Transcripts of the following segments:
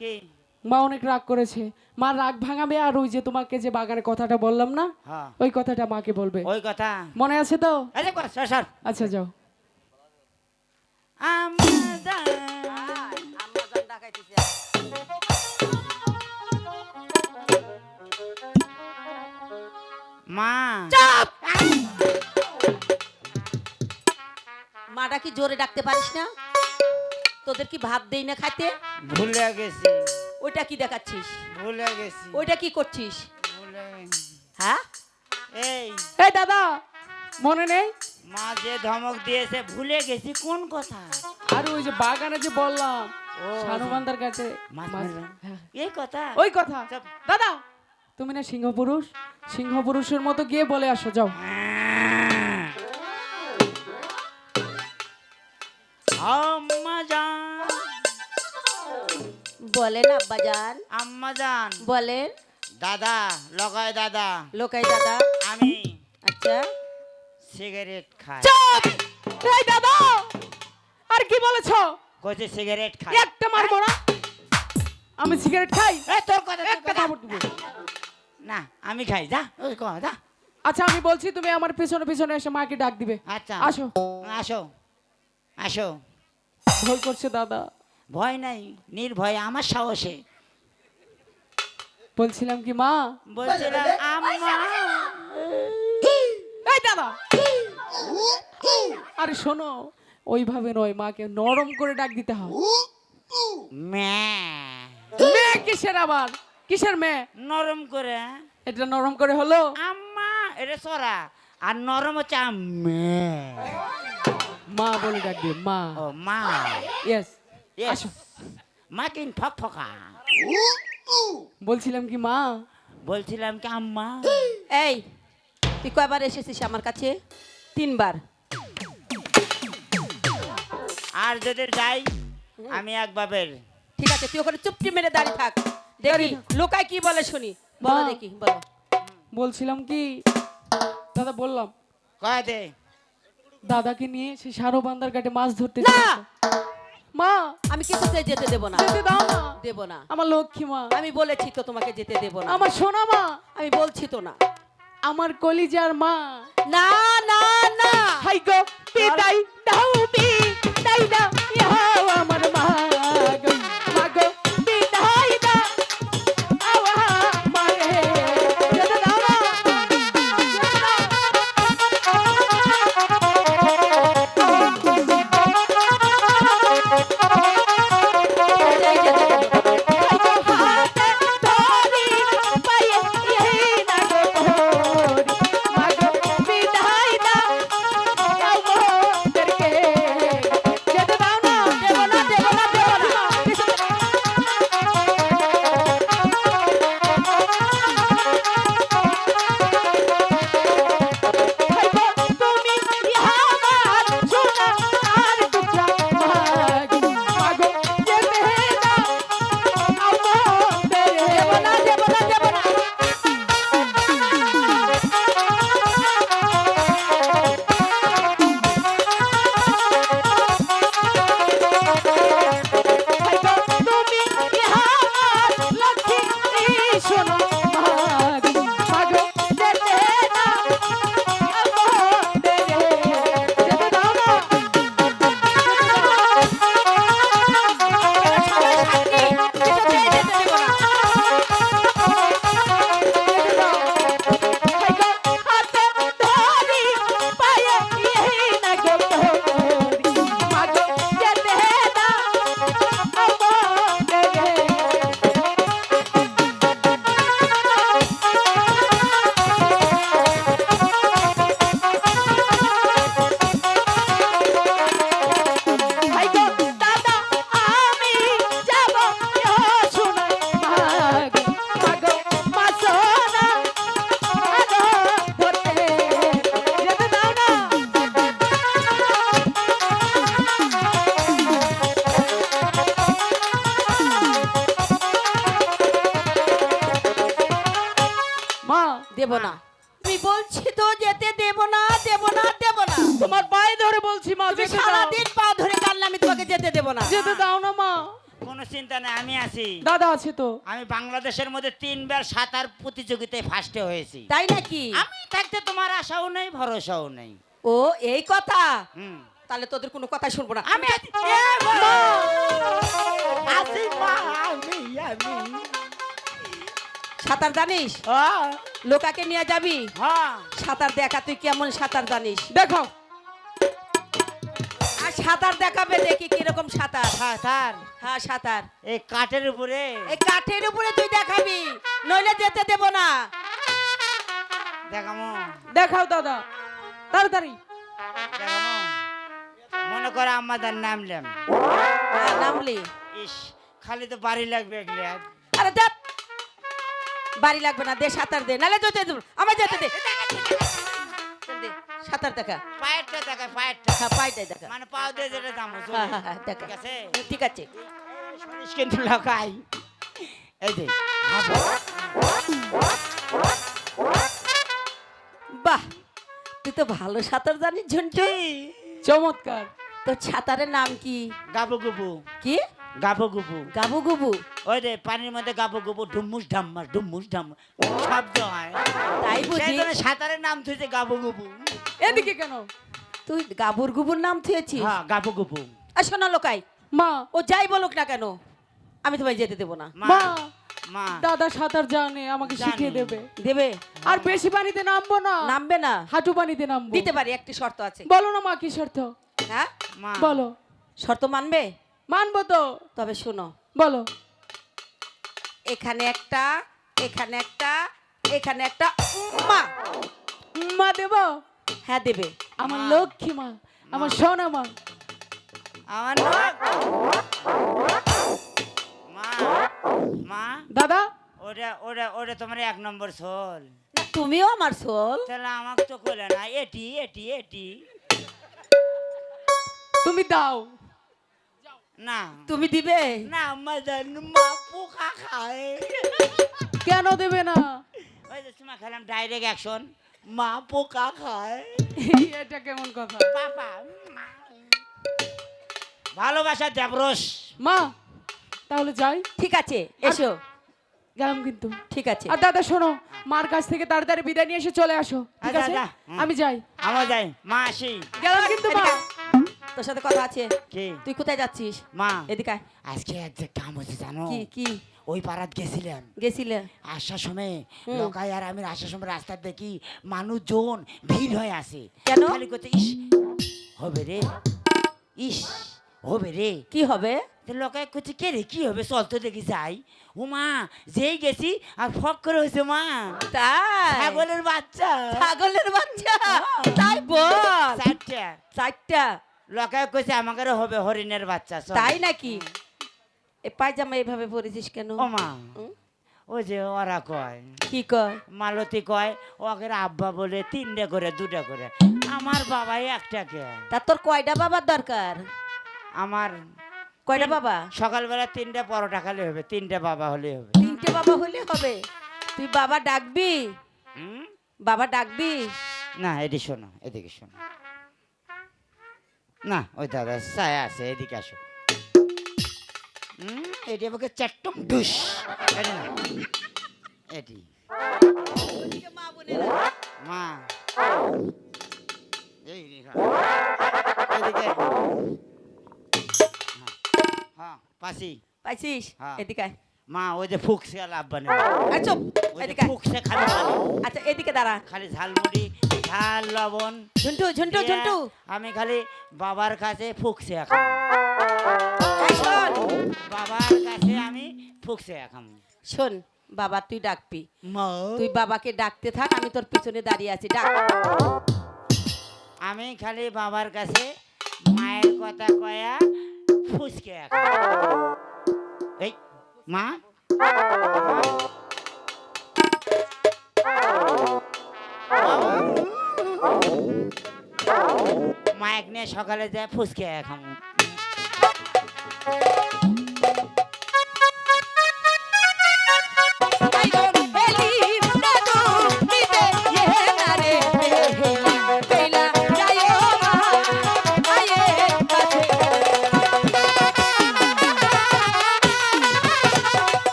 কি মা অনেক রাগ করেছে। মা রাগ ভাঙাবে আর ওই যে তোমাকে যে বাগানের কথাটা বললাম না, হ্যাঁ ওই কথাটা মাকে বলবে। ওই কথা মনে আছে তো? এই যে কর, সর আচ্ছা যাও। আমাজান আমাজন ডাকাইতেছে। মা চুপ! মাটা কি জোরে ডাকতে পারিস না? তোদের কি ভাত দেই না খাইতে? ভুলে গেছি ওইটা কি দেখাচ্ছিস? ভুলে গেছি ওইটা কি করছিস? ভুলে হ্যাঁ? এই এই দাদা, মনে নেই? মা যে ধমক দিয়েছে ভুলে গেছি কোন কথা। আর ওই যে বাগানে যে বললাম ও, শানুবান্দার কাছে মাছ মাছ- মারবেন? হ্যাঁ, এই কথা ওই কথা। চুপ। দাদা, তুমি না সিংহ পুরুষ, সিংহ পুরুষের মতো গিয়ে বলে আসো, যাও। আম্মাজান বলেন আব্বাজান, আম্মাজান বলেন দাদা লগায় দাদা লোকাই দাদা। আমি আচ্ছা সিগারেট খাই। চুপ! এই দাদা, আর কি বলেছো? কইছে সিগারেট খাই। একটা মারবো না। আমি সিগারেট খাই? এই তোর কথা তোর একটা কথা। থাপড় দিব। না আমি খাই, যা ওই কো যা। আচ্ছা আমি বলছি, তুমি আমার পিছনে পিছনে এসে মাকে ডাক দিবে। আচ্ছা আসো। আসো আসো। ভুল করছে দাদা। ভয় নাই, নির্ভয় আমার সাহসে। বলছিলাম কি মা, বলছিলাম আম্মা। এই দাদা, আরে শোনো, ওইভাবে নয়, মাকে নরম করে ডাক দিতে হয়। মে মেয়ে কিসের আবার? কিসের মেয়ে? নরম করে এটা নরম করে হলো? আম্মা, এটা সরা। আর নরম হচ্ছে আম্মে। মা বলে ডাক দিবে, মা। ও মা। ইয়েস। Yes. আসো। মা কিন ফক ফকা। বলছিলাম কি মা, বলছিলাম কি আম্মা। এই তুই কয়বার এসেছিস আমার কাছে? 3 বার। আর যদি যাই আমি একবারের। ঠিক আছে, তুই ওখানে চুপটি মেরে দাঁড়িয়ে থাক। দেখি দাঁড়িয়ে থাক। লোকাই কি বলে শুনি। বলো মা। দেখি, বলো। বলছিলাম কি দাদা, বললাম কয় দে। দাদাকে নিয়ে সে সারোবান্দার ঘাটে মাছ ধরতে না! যাচ্ছে। মা, আমি কিছুতেই যেতে দেব না। যেতে দাও না। দেব না। আমার লক্ষ্মী মা, আমি বলেছি তো তোমাকে যেতে দেব না। আমার সোনা মা, আমি বলছি তো না। আমার কলিজার মা। না না না। হাই গো বিদায় দাও, বিদায় দাও, ইহাও আমার মা গো। মা গো বিদায় দাও, আওয়া মারে, যেতে দাও না, যেতে দাও। এই যেতে দেব না। হাতে ধরি পায়ে এই না গো ধরি, মা গো বিদায় দাও, আও মোদেরকে যেতে দাও না। দেব না, দেব না, দেব না। তুমি আমার সোনা আর টুকরা মাগো, মাগো যেতে দাও, আও দেব না, মোদেরকে। দেব না, দেব না। তুমি আমার লক্ষ্মী সোনা মাগো, মাগো যেতে দাও, আমাদের যেতে দাও না। কিছুতেই যেতে দেব না। হাতে ধরি পায়ে এই না গো ধরি, মাগো যেতে দাও, আমাদের দাদা আমি যাব সোনা মাগো, মাগো মা সোনা আগো ধরতে যেতে দাও না। মা, দেব না। তুমি বলছি তো যেতে দেব না, দেব না, দেব না। তোমার পায়ে ধরে বলছি মা, তুমি যেতে দাও, সারাদিন পা ধরে কান্না, আমি তোমাকে যেতে দেব না। যেতে দাও না মা। কোনো চিন্তা নেই, আমি আছি। দাদা আছে তো। আমি বাংলাদেশের মধ্যে 3 বার সাঁতার প্রতিযোগিতায় ফার্স্টে হয়েছি। তাই নাকি? আমি থাকতে তোমার আশাও নেই, ভরসাও নেই। ও এই কথা, হুম। তাহলে তোদের কোনো কথা শুনবো না। আমি আছি। এ মা! আছি মা, আমি। সাঁতার জানিস? হ্যাঁ, লোকাকে নিয়ে যাবি হ্যাঁ। সাঁতার দেখা, তুই কেমন সাঁতার জানিস? দেখাও। আর সাঁতার দেখাবে, দেখি কিরকম সাঁতার। সাঁতার হ্যাঁ সাঁতার এই কাঠের উপরে। এই কাঠের উপরে তুই দেখাবি, নইলে যেতে দেব না। দেখামো, দেখাও দাদা, তাড়াতাড়ি। দেখামো। মনে করো আমাদের নামলাম। হ্যাঁ, নামলি। ইস, খালি তো বাড়ি লাগবে এগুলো। আরে দেখ, বাড়ি লাগবে না, দে সাঁতার দে, নাহলে যেতে দেব। আমার যেতে দে। দে, সাঁতার দেখা। পায়েরটা দেখা, পায়েরটা। হ্যাঁ পাইটাই দেখা। মানে পাও দিয়ে যেটা দাম। হ্যাঁ হ্যাঁ হ্যাঁ দেখা। ঠিক আছে। ঠিক আছে। শুনিস কিন্তু লাগাই। এই যে বাহ, তুই তো ভালো সাঁতার জানিস ঝন্টু। চমৎকার। তোর সাঁতারের নাম কি? গাবু গুবু। কি? গাবু গুবু। গাবু গুবু। ওই রে পানির মধ্যে গাবু গুবু, ডুমুস ঢাম্মাস, ডুমুস ঢাম্মাস শব্দ হয়। তাই বুঝি? সেই জন্য সাঁতারের নাম থুইছে গাবু গুবু। এদিকে কেন? তুই গাবুর গুবুর নাম থুয়েছিস? হ্যাঁ, গাবু গুবু। আর শোনা লোকাই, মা, ও যাই বলুক না কেন, আমি তোমায় যেতে দেবো না। মা, মা, মা। দাদা সাঁতার জানে, আমাকে জানি। শিখিয়ে দেবে। দেবে? আর বেশি পানিতে নামবো না, নামবে না? হাঁটু পানিতে নামবো। দিতে পারি, একটি শর্ত আছে। বলো না মা, কি শর্ত? হ্যাঁ, মা। বলো। শর্ত মানবে? মানবো তো। তবে শোনো, বলো। এখানে একটা, এখানে একটা, এখানে একটা, মা। মা দেবো? হ্যাঁ দেবে। আমার মা। লক্ষ্মী মা, আমার সোনা মা। আমার নাক। মা, মা। দাদা, ওটা ওটা ওটা তোমার 1 নম্বর সোল। না, তুমিও আমার সোল। তাহলে আমাকে তো কইলে না। এটি এটি এটি। তুমি দাও। না, তুমি দিবে? না, মাদান মা পোকা খায়। কেন দেবে না? ওই যে সময় খেলাম ডাইরেক্ট অ্যাকশন, মা পোকা খায়। এটা কেমন কথা? বাবা, মা। ভালোবাসা দেবরস। মা, তাহলে যাই। ঠিক আছে, এসো। গেলাম কিন্তু। ঠিক আছে। আর দাদা শোনো, মার কাছ থেকে তাড়াতাড়ি বিদায় নিয়ে এসে চলে আসো, ঠিক আচ্ছা, আছে? আচ্ছা। আমি যাই। আমার যাই, মা আসি। গেলাম কিন্তু মা। তোর সাথে কথা আছে। কি? তুই কোথায় যাচ্ছিস? মা, এদিকে আয়। আজকে একটা কাম হচ্ছে জানো? কি কি ওই পাড়াত গেছিলাম। গেছিলে? আসার সময় হুম। লোকাই আর আমি আসার সময় রাস্তার দেখি মানুষজন ভিড় হয়ে আসে। কেন? খালি করতে ইস হবে রে, ইস হবে রে। কি হবে? তো লোকাই করছে কে রে, কি হবে, চল তো দেখি যাই। ও মা, যেই গেছি আর ফক করে হয়েছে মা, তাই? ছাগলের বাচ্চা। ছাগলের বাচ্চা? তাই বল। 4টা। 4টা? লোকাই কইছে আমাকে হবে হরিণের বাচ্চা। চল। তাই নাকি? এই পায়জামা এইভাবে পরেছিস কেন? ও মা, হুম? ওই যে ওরা কয়, কি কয়? মালতী কয় ওকে আব্বা বলে 3টে করে 2টা করে, আমার বাবাই একটাকে। তা তোর কয়টা বাবার দরকার? আমার কয়টা বাবা? সকালবেলা 3টে পরোটা খালি হবে, 3টে বাবা হলে হবে। 3টে বাবা হলে হবে? তুই বাবা ডাকবি? হুম? বাবা ডাকবি? না, এদিকে শোনো, এদিকে শোনো। না, ওই দাদা ছায়া আছে, এদিকে আসো। এটি আমাকে চারটম ডুস। এটি না, এটি মা। এই রে, এদিকে। হ্যাঁ, পাশি। পাইছিস? হ্যাঁ। এদিকে আয়। মা, ওই যে ফুকসে লাভবান, আয় চুপ, ওই যে এদিকে আয়। ফুকসে খালি খালি। আচ্ছা এদিকে দাঁড়া। খালি ঝালমুড়ি, ঝাল লবণ। ঝন্টু ঝন্টু দিয়া ঝন্টু, আমি খালি বাবার কাছে ফুকসে খাম। আয় শোন। বাবার কাছে আমি ফুকসে খাম। শোন বাবা, তুই ডাকবি। মা, তুই বাবাকে ডাকতে থাক, আমি তোর পিছনে দাঁড়িয়ে আছি, ডাক। আমি খালি বাবার কাছে মায়ের কথা কয়া ফুসকে খাম। এই মা, মায়ের নিয়ে সকালে যায় ফুসকে খাম।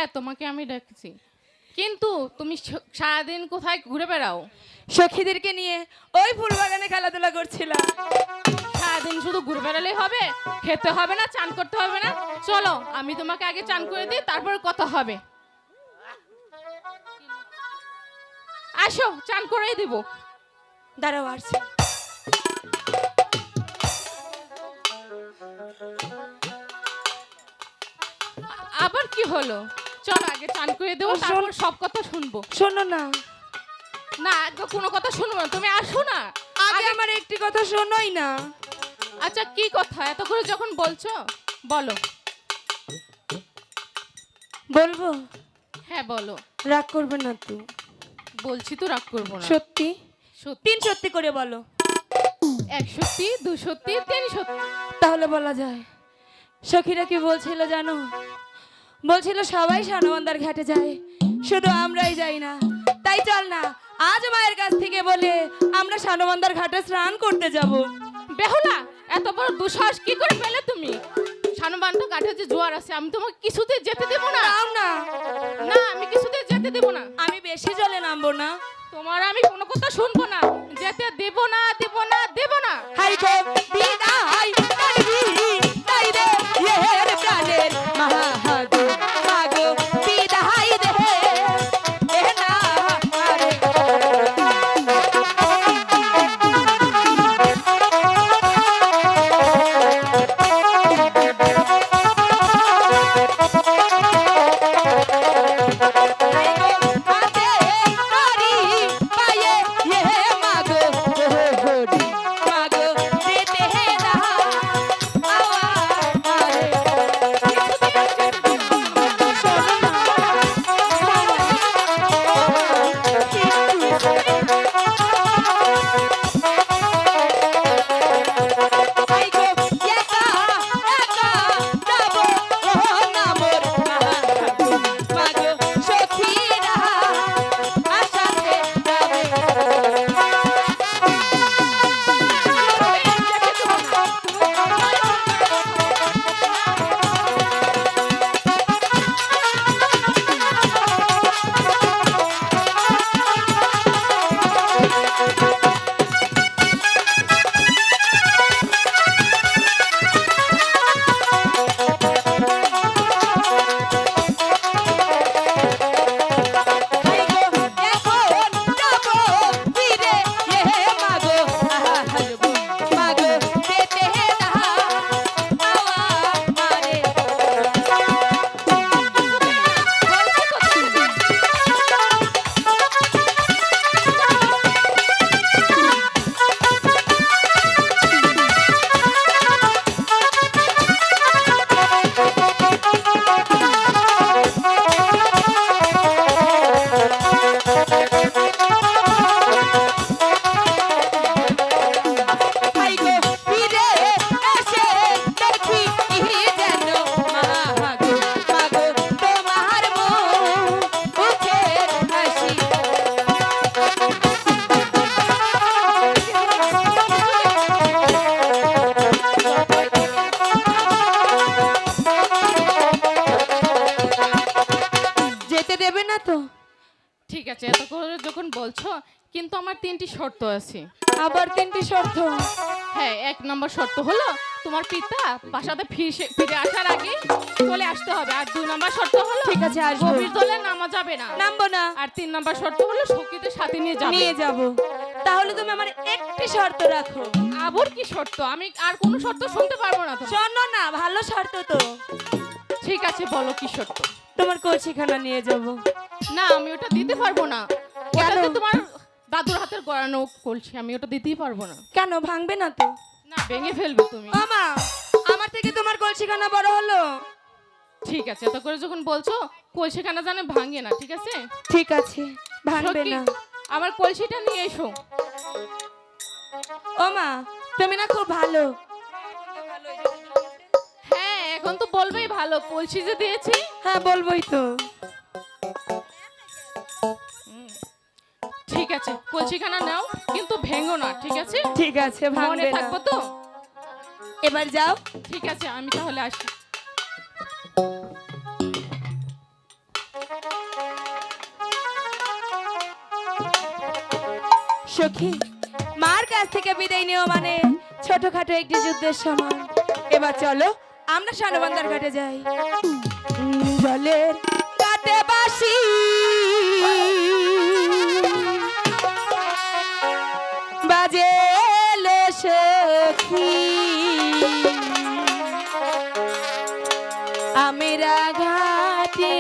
হ্যাঁ তোমাকে আমি ডেকেছি, কিন্তু তুমি সারাদিন কোথায় ঘুরে বেড়াও? সখীদেরকে নিয়ে ওই ফুল বাগানে খেলাধুলা করছিলাম। সারাদিন শুধু ঘুরে বেড়ালেই হবে? খেতে হবে না, চান করতে হবে না? চলো আমি তোমাকে আগে চান করে দিই, তারপর কথা হবে। আসো, চান করেই দিব। দাঁড়াও আসছি। আবার কি হলো? চলো আগে চান করে দেবো, তারপর সব কথা শুনবো। শোনো না, না আগে কোনো কথা শুনবো না, তুমি আসো না। আগে আমার একটি কথা শোনোই না। আচ্ছা কি কথা? এত করে যখন বলছো বলো। বলবো? হ্যাঁ বলো। রাগ করবে না তো? বলছি তো রাগ করবো না। সত্যি? সত্যি। 3 সত্যি করে বলো। 1 সত্যি, 2 সত্যি, 3 সত্যি। তাহলে বলা যায়। সখীরা কি বলছিল জানো? বলছিল সবাই সানবন্দার ঘাটে যায়, শুধু আমরাই যাই না। তাই চল না আজ মায়ের কাছ থেকে বলে আমরা সানবন্দার ঘাটে স্নান করতে যাব। বেহুলা, এত বড় দুঃসাহস কি করে পেলে তুমি? সানবান্ধ ঘাটে যে জোয়ার আছে, আমি তোমাকে কিছুতে যেতে দেব না। নাও না। না আমি কিছুতে যেতে দেব না। আমি বেশি জলে নামবো না। তোমার আমি কোনো কথা শুনবো না। যেতে দেব না, দেব না, দেব না। হাই গো বিদায় করবি তাই রে এর প্রাণের মহাগো মাগো বিদায় দে এ না আরে ঠিক আছে, এত করে যখন বলছো, কিন্তু আমার 3টি শর্ত আছে। আবার 3টি শর্ত? হ্যাঁ, 1 নম্বর শর্ত হলো তোমার পিতা বাসাতে ফিরে আসার আগে চলে আসতে হবে। আর 2 নম্বর শর্ত হলো ঠিক আছে আসবো। গভীর জলে নামা যাবে না। নামবো না। আর 3 নম্বর শর্ত হলো সখীদের সাথে নিয়ে যাবে। নিয়ে যাব। তাহলে তুমি আমার একটি শর্ত রাখো। আবার কি শর্ত? আমি আর কোনো শর্ত শুনতে পারবো না তোমার। শোনো না, ভালো শর্ত তো। ঠিক আছে বলো কি শর্ত? তোমার কলসিখানা নিয়ে যাব। না আমি ওটা দিতে পারবো না। ওটা তো তোমার দাদুর হাতের গড়ানো কলসি, আমি ওটা দিতেই পারবো না। কেন, ভাঙবে না তো? না ভেঙে ফেলবে তুমি। আমা, আমার থেকে তোমার কলসিখানা বড় হলো। ঠিক আছে, এত করে যখন বলছো, কলসিখানা জানে ভাঙে না, ঠিক আছে? ঠিক আছে, ভাঙবে সখী, না। আমার কলসিটা নিয়ে এসো। ও মা, তুমি না খুব ভালো। হ্যাঁ এখন তো বলবেই ভালো, কলসি যে দিয়েছি। হ্যাঁ বলবোই তো। ঠিক আছে কলসিখানা নাও, কিন্তু ভেঙো না, ঠিক আছে? ঠিক আছে, মনে ভাঙবে না। থাকবো তো? এবার যাও। ঠিক আছে আমি তাহলে আসি। সখী, মার কাছ থেকে বিদায় নেওয়া মানে ছোটখাটো একটি যুদ্ধের সমান। এবার চলো আমরা সানবান্দার ঘাটে যাই। জলের ঘাটে বাসি বাজে লো সখী, আমেরা ঘাটে